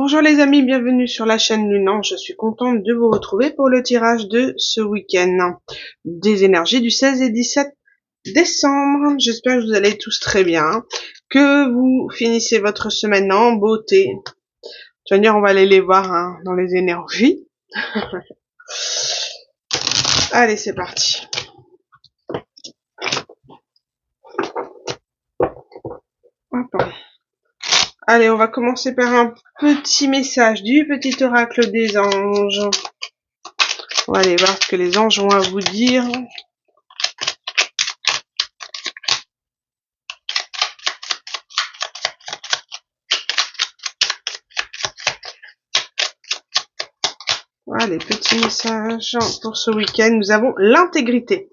Bonjour les amis, bienvenue sur la chaîne Lunan. Je suis contente de vous retrouver pour le tirage de ce week-end des énergies du 16 et 17 décembre. J'espère que vous allez tous très bien, que vous finissez votre semaine en beauté. Tu vas dire, on va aller les voir dans les énergies. Allez, c'est parti. Attends. Allez, on va commencer par un petit message du petit oracle des anges. On va aller voir ce que les anges ont à vous dire. Allez, petit message pour ce week-end. Nous avons l'intégrité.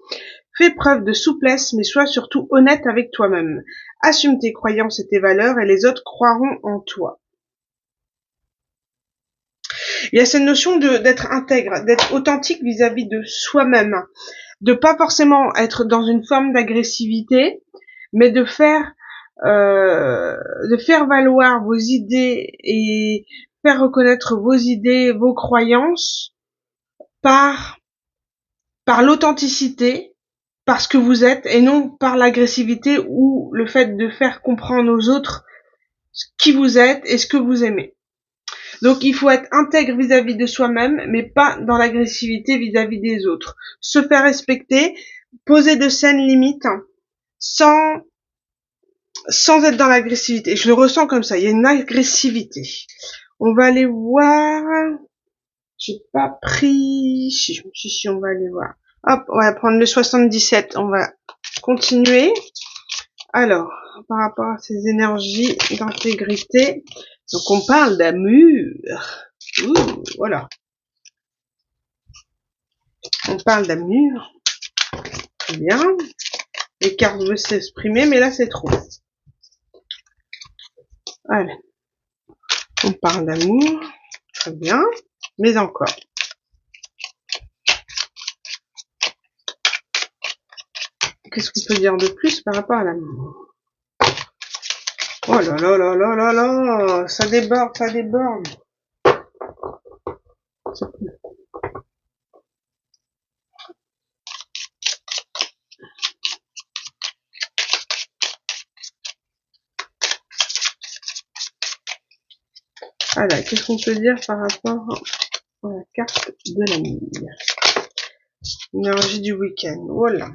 Fais preuve de souplesse, mais sois surtout honnête avec toi-même. Assume tes croyances et tes valeurs et les autres croiront en toi. Il y a cette notion d'être intègre, d'être authentique vis-à-vis de soi-même, de pas forcément être dans une forme d'agressivité, mais de faire valoir vos idées et faire reconnaître vos idées, vos croyances par l'authenticité, par ce que vous êtes, et non par l'agressivité ou le fait de faire comprendre aux autres qui vous êtes et ce que vous aimez. Donc il faut être intègre vis-à-vis de soi-même, mais pas dans l'agressivité vis-à-vis des autres. Se faire respecter, poser de saines limites, sans être dans l'agressivité. Je le ressens comme ça, il y a une agressivité. On va aller voir. J'ai pas pris. Si, on va aller voir. Hop, on va prendre le 77. On va continuer. Alors, par rapport à ces énergies d'intégrité, donc on parle d'amour. Voilà. On parle d'amour. Très bien. Les cartes veulent s'exprimer, mais là c'est trop. Allez. On parle d'amour. Très bien. Mais encore. Qu'est-ce qu'on peut dire de plus par rapport à l'amour? Oh là là là là là là, ça déborde, ça déborde. Voilà, qu'est-ce qu'on peut dire par rapport à la carte de l'amour? Énergie du week-end, voilà.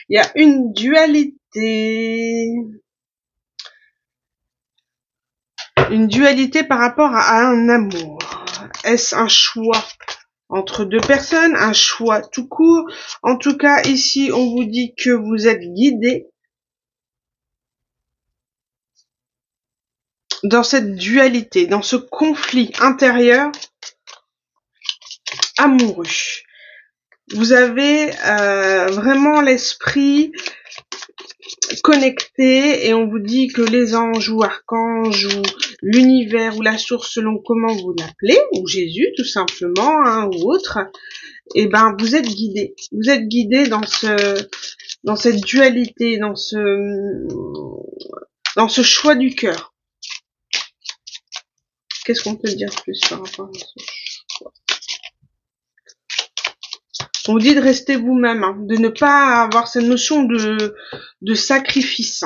Il y a une dualité. Une dualité par rapport à un amour. Est-ce un choix entre deux personnes, un choix tout court? En tout cas, ici, on vous dit que vous êtes guidé dans cette dualité, dans ce conflit intérieur amoureux. Vous avez vraiment l'esprit connecté et on vous dit que les anges ou archanges ou l'univers ou la source selon comment vous l'appelez, ou Jésus tout simplement, ou autre, et ben vous êtes guidé. Vous êtes guidé dans cette dualité, dans ce choix du cœur. Qu'est-ce qu'on peut dire plus par rapport à ça? On vous dit de rester vous-même, de ne pas avoir cette notion de sacrifice.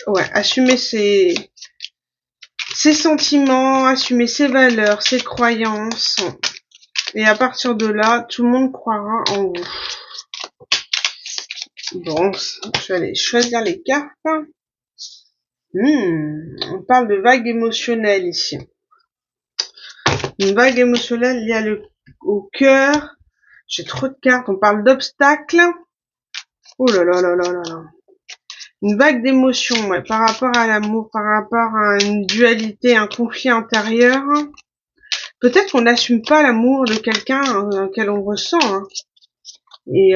Ouais, assumer ses sentiments, assumer ses valeurs, ses croyances. Et à partir de là, tout le monde croira en vous. Bon, je vais aller choisir les cartes. On parle de vague émotionnelle ici. Une vague émotionnelle liée au cœur. J'ai trop de cartes. On parle d'obstacles. Oh là là là là là là. Une vague d'émotions, ouais, par rapport à l'amour, par rapport à une dualité, un conflit intérieur. Peut-être qu'on n'assume pas l'amour de quelqu'un auquel on ressent. Et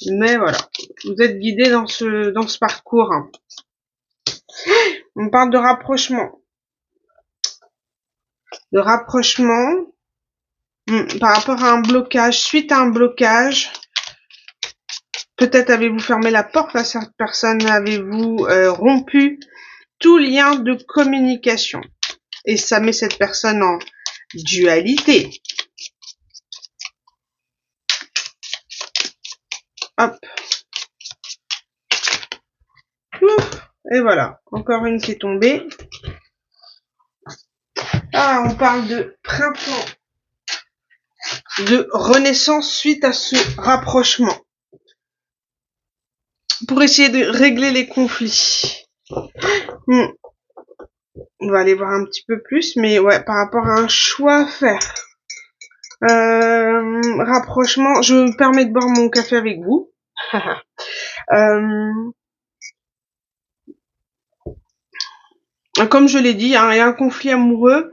mais voilà, vous êtes guidé dans ce parcours. On parle de rapprochement. Par rapport à un blocage, suite à un blocage, Peut-être avez-vous fermé la porte à cette personne, avez-vous rompu tout lien de communication. Et ça met cette personne en dualité. Hop. Ouf. Et voilà, encore une qui est tombée. Ah, on parle de printemps, de renaissance suite à ce rapprochement. Pour essayer de régler les conflits. On va aller voir un petit peu plus, mais ouais, par rapport à un choix à faire. Rapprochement, je me permets de boire mon café avec vous. Comme je l'ai dit, hein, il y a un conflit amoureux.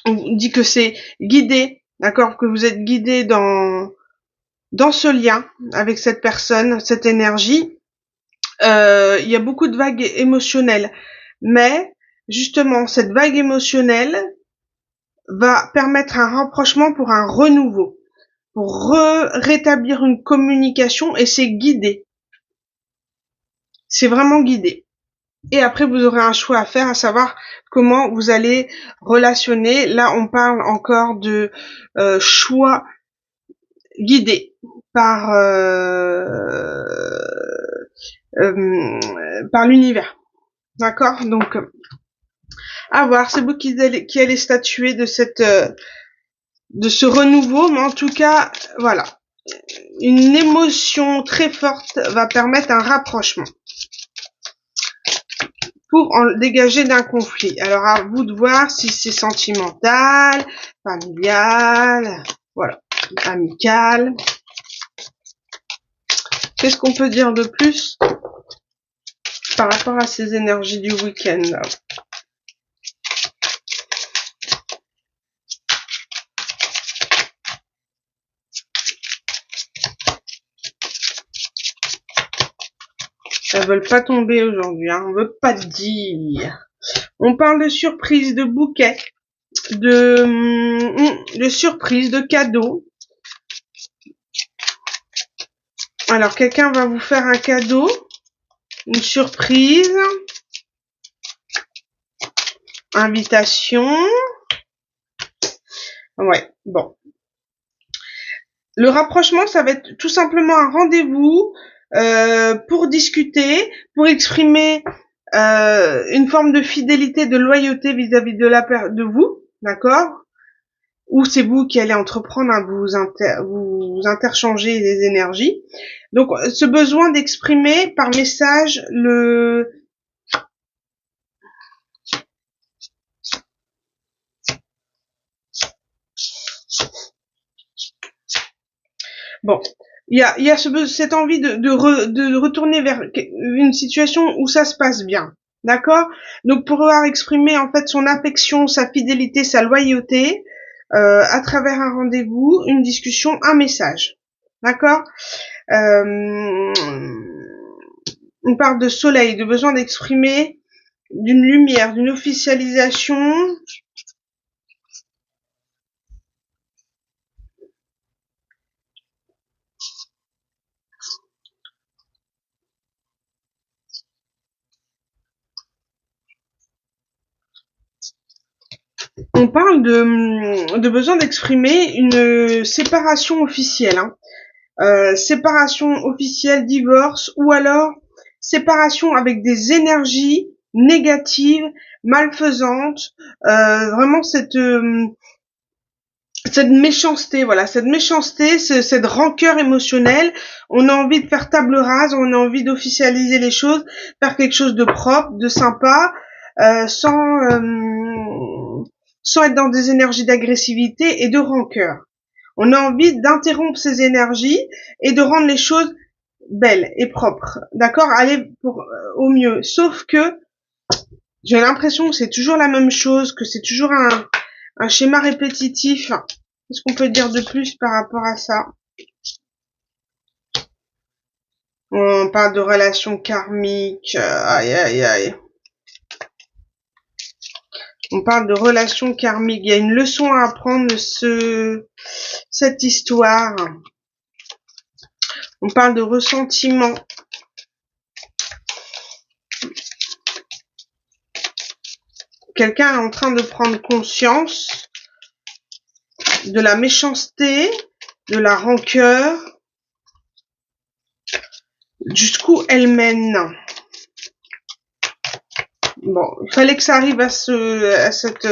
On dit que c'est guidé, d'accord, que vous êtes guidé dans ce lien avec cette personne, cette énergie. Il y a beaucoup de vagues émotionnelles, mais justement, cette vague émotionnelle va permettre un rapprochement pour un renouveau, pour rétablir une communication, et c'est guidé. C'est vraiment guidé. Et après, vous aurez un choix à faire, à savoir comment vous allez relationner. Là, on parle encore de choix guidé par l'univers. D'accord? Donc, à voir. C'est vous qui allez statuer de de ce renouveau, mais en tout cas, voilà. Une émotion très forte va permettre un rapprochement pour en dégager d'un conflit. Alors à vous de voir si c'est sentimental, familial, voilà, amical. Qu'est-ce qu'on peut dire de plus par rapport à ces énergies du week-end là? Elles veulent pas tomber aujourd'hui, hein. On veut pas dire. On parle de surprise, de bouquet, de surprise, de cadeau. Alors, quelqu'un va vous faire un cadeau, une surprise, invitation. Ouais, bon. Le rapprochement, ça va être tout simplement un rendez-vous pour discuter, pour exprimer une forme de fidélité, de loyauté vis-à-vis de vous, d'accord? Ou c'est vous qui allez entreprendre, hein, vous interchanger les énergies. Donc, ce besoin d'exprimer par message bon, il y a cette envie de retourner vers une situation où ça se passe bien, d'accord? Donc pouvoir exprimer en fait son affection, sa fidélité, sa loyauté à travers un rendez-vous, une discussion, un message, d'accord? On parle de soleil, de besoin d'exprimer d'une lumière, d'une officialisation. On parle de besoin d'exprimer une séparation officielle, hein. Séparation officielle, divorce, ou alors séparation avec des énergies négatives, malfaisantes, vraiment cette méchanceté, voilà, cette méchanceté, cette rancœur émotionnelle. On a envie de faire table rase, on a envie d'officialiser les choses, faire quelque chose de propre, de sympa, sans être dans des énergies d'agressivité et de rancœur. On a envie d'interrompre ces énergies et de rendre les choses belles et propres. D'accord? Aller au mieux. Sauf que j'ai l'impression que c'est toujours la même chose, que c'est toujours un schéma répétitif. Qu'est-ce qu'on peut dire de plus par rapport à ça? On parle de relations karmiques. Aïe, aïe, aïe. On parle de relations karmiques. Il y a une leçon à apprendre de cette histoire. On parle de ressentiment. Quelqu'un est en train de prendre conscience de la méchanceté, de la rancœur, jusqu'où elle mène. Bon, il fallait que ça arrive à cette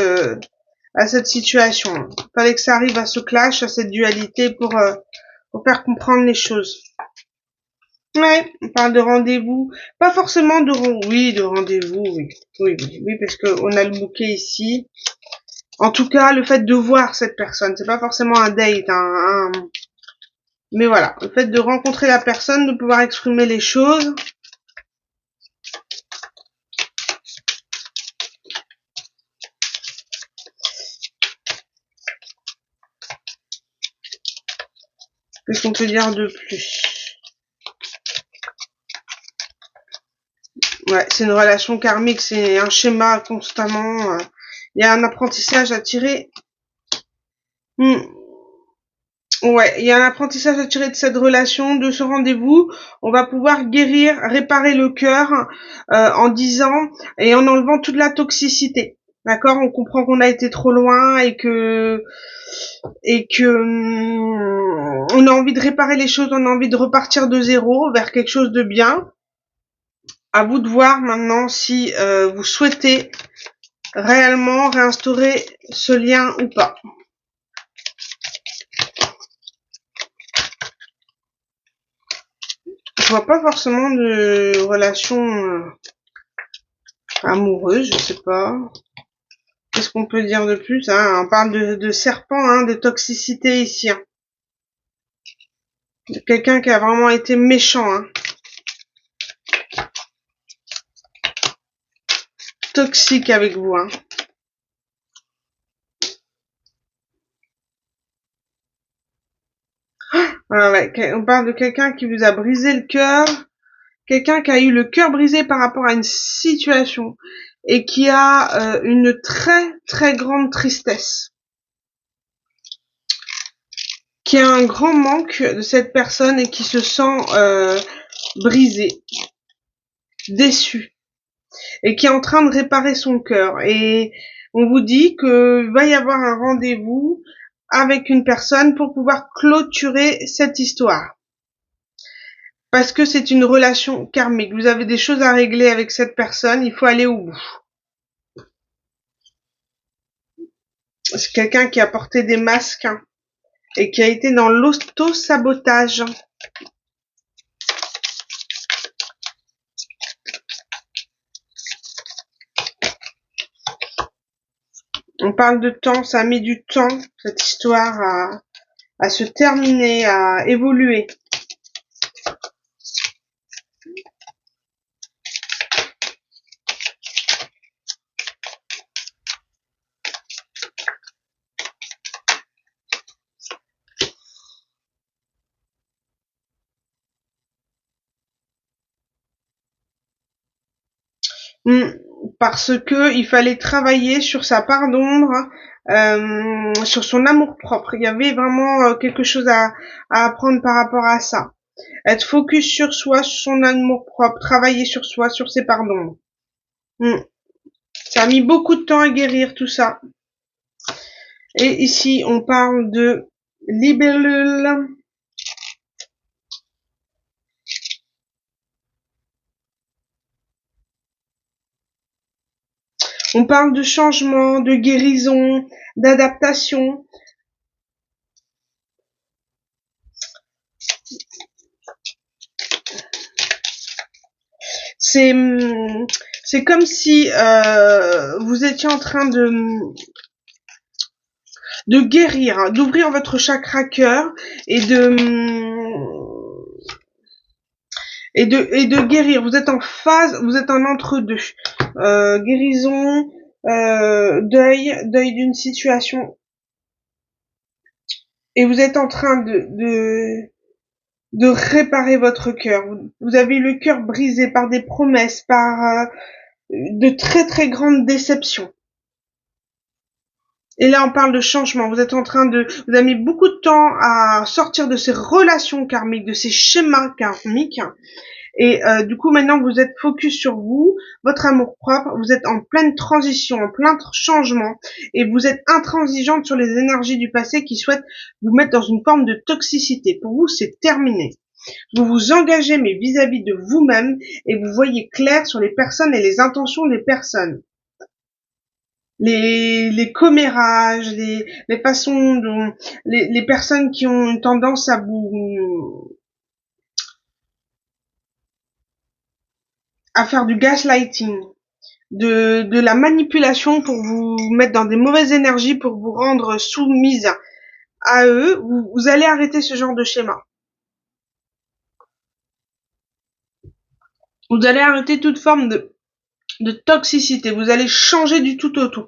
situation. Il fallait que ça arrive à ce clash, à cette dualité pour faire comprendre les choses. Ouais, on parle de rendez-vous, pas forcément de rendez-vous, oui, parce que on a le bouquet ici. En tout cas, le fait de voir cette personne, c'est pas forcément un date, mais voilà, le fait de rencontrer la personne, de pouvoir exprimer les choses. Qu'est-ce qu'on peut dire de plus? Ouais, c'est une relation karmique, c'est un schéma constamment. Il y a un apprentissage à tirer. Ouais, il y a un apprentissage à tirer de cette relation, de ce rendez-vous. On va pouvoir guérir, réparer le cœur en disant et en enlevant toute la toxicité. D'accord, on comprend qu'on a été trop loin et que on a envie de réparer les choses, on a envie de repartir de zéro vers quelque chose de bien. À vous de voir maintenant si vous souhaitez réellement réinstaurer ce lien ou pas. Je vois pas forcément de relation amoureuse, je sais pas. Qu'est-ce qu'on peut dire de plus, hein? On parle de serpent, hein, de toxicité ici. Hein. De quelqu'un qui a vraiment été méchant. Hein. Toxique avec vous. Hein. Ah ouais, on parle de quelqu'un qui vous a brisé le cœur. Quelqu'un qui a eu le cœur brisé par rapport à une situation et qui a une très très grande tristesse. Qui a un grand manque de cette personne et qui se sent brisé, déçu. Et qui est en train de réparer son cœur. Et on vous dit que va y avoir un rendez-vous avec une personne pour pouvoir clôturer cette histoire. Parce que c'est une relation karmique. Vous avez des choses à régler avec cette personne, il faut aller au bout. C'est quelqu'un qui a porté des masques et qui a été dans l'auto-sabotage. On parle de temps, ça a mis du temps, cette histoire, à se terminer, à évoluer. Parce que il fallait travailler sur sa part d'ombre, sur son amour propre. Il y avait vraiment quelque chose à apprendre par rapport à ça. Être focus sur soi, sur son amour propre, travailler sur soi, sur ses parts d'ombre. Ça a mis beaucoup de temps à guérir tout ça. Et ici, on parle de libellule. On parle de changement, de guérison, d'adaptation. C'est comme si vous étiez en train de guérir, hein, d'ouvrir votre chakra cœur et de guérir. Vous êtes en phase, vous êtes en entre-deux. Guérison, deuil d'une situation. Et vous êtes en train de réparer votre cœur. Vous avez le cœur brisé par des promesses, par de très très grandes déceptions. Et là, on parle de changement. Vous êtes en train de, vous avez mis beaucoup de temps à sortir de ces relations karmiques, de ces schémas karmiques. Et du coup, maintenant, vous êtes focus sur vous, votre amour propre. Vous êtes en pleine transition, en plein changement, et vous êtes intransigeante sur les énergies du passé qui souhaitent vous mettre dans une forme de toxicité. Pour vous, c'est terminé. Vous vous engagez, mais vis-à-vis de vous-même, et vous voyez clair sur les personnes et les intentions des personnes. Les commérages, les façons dont les personnes qui ont une tendance à faire du gaslighting, de la manipulation pour vous mettre dans des mauvaises énergies, pour vous rendre soumise à eux, vous allez arrêter ce genre de schéma. Vous allez arrêter toute forme de toxicité. Vous allez changer du tout au tout.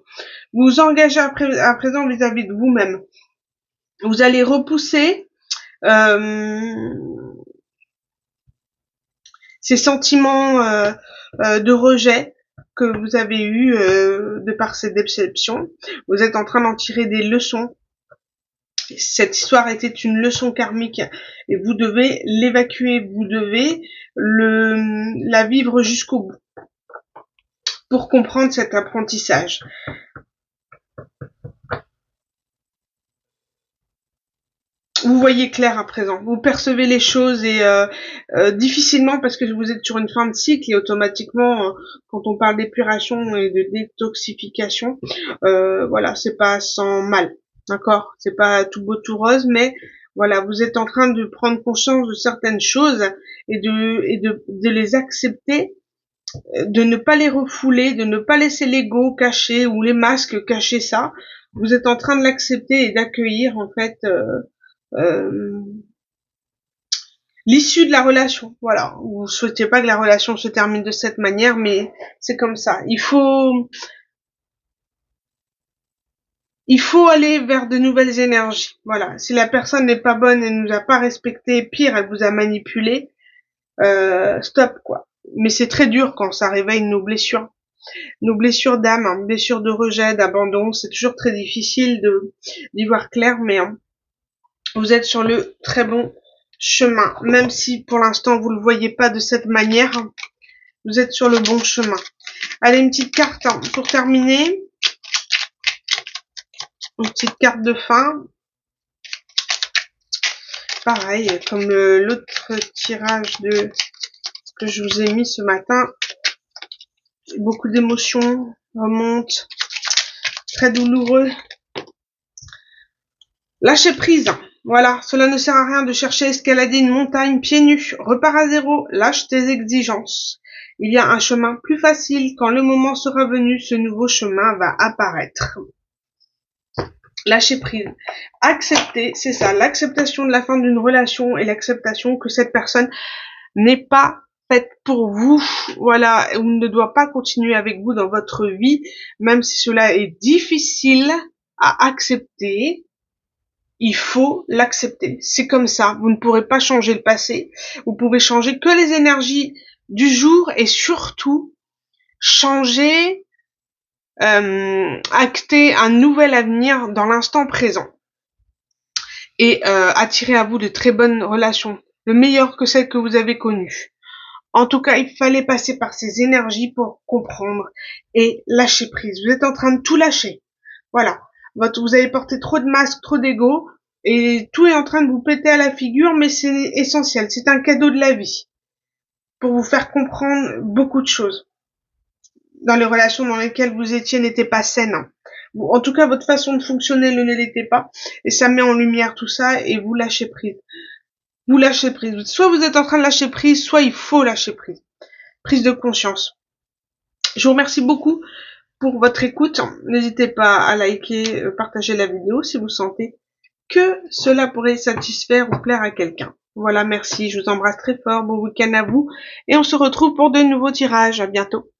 Vous vous engagez à présent vis-à-vis de vous-même. Vous allez repousser ces sentiments de rejet que vous avez eu de par ces déceptions. Vous êtes en train d'en tirer des leçons. Cette histoire était une leçon karmique et vous devez l'évacuer, vous devez la vivre jusqu'au bout pour comprendre cet apprentissage. Vous voyez clair à présent, vous percevez les choses et difficilement parce que vous êtes sur une fin de cycle et automatiquement quand on parle d'épuration et de détoxification, voilà, c'est pas sans mal, d'accord, c'est pas tout beau tout rose, mais voilà, vous êtes en train de prendre conscience de certaines choses et de les accepter, de ne pas les refouler, de ne pas laisser l'ego cacher ou les masques cacher ça. Vous êtes en train de l'accepter et d'accueillir en fait l'issue de la relation. Voilà, vous souhaitiez pas que la relation se termine de cette manière, mais c'est comme ça. Il faut aller vers de nouvelles énergies. Voilà, si la personne n'est pas bonne et ne nous a pas respecté, pire, elle vous a manipulé, stop quoi. Mais c'est très dur quand ça réveille nos blessures d'âme, hein, blessures de rejet, d'abandon. C'est toujours très difficile d'y voir clair, mais vous êtes sur le très bon chemin, même si pour l'instant vous le voyez pas de cette manière, vous êtes sur le bon chemin. Allez, une petite carte pour terminer, une petite carte de fin. Pareil, comme l'autre tirage que je vous ai mis ce matin, beaucoup d'émotions remontent, très douloureux. Lâchez prise. Voilà, cela ne sert à rien de chercher à escalader une montagne pieds nus. Repars à zéro, lâche tes exigences. Il y a un chemin plus facile. Quand le moment sera venu, ce nouveau chemin va apparaître. Lâcher prise. Accepter, c'est ça, l'acceptation de la fin d'une relation et l'acceptation que cette personne n'est pas faite pour vous, voilà, ou ne doit pas continuer avec vous dans votre vie, même si cela est difficile à accepter. Il faut l'accepter. C'est comme ça. Vous ne pourrez pas changer le passé. Vous pouvez changer que les énergies du jour et surtout changer, acter un nouvel avenir dans l'instant présent et attirer à vous de très bonnes relations, le meilleur que celles que vous avez connues. En tout cas, il fallait passer par ces énergies pour comprendre et lâcher prise. Vous êtes en train de tout lâcher. Voilà. Vous avez porté trop de masques, trop d'ego, et tout est en train de vous péter à la figure, mais c'est essentiel. C'est un cadeau de la vie pour vous faire comprendre beaucoup de choses. Dans les relations dans lesquelles vous étiez n'étaient pas saines. En tout cas, votre façon de fonctionner ne l'était pas, et ça met en lumière tout ça, et vous lâchez prise. Vous lâchez prise. Soit vous êtes en train de lâcher prise, soit il faut lâcher prise. Prise de conscience. Je vous remercie beaucoup pour votre écoute. N'hésitez pas à liker, partager la vidéo si vous sentez que cela pourrait satisfaire ou plaire à quelqu'un. Voilà, merci, je vous embrasse très fort, bon week-end à vous, et on se retrouve pour de nouveaux tirages. À bientôt.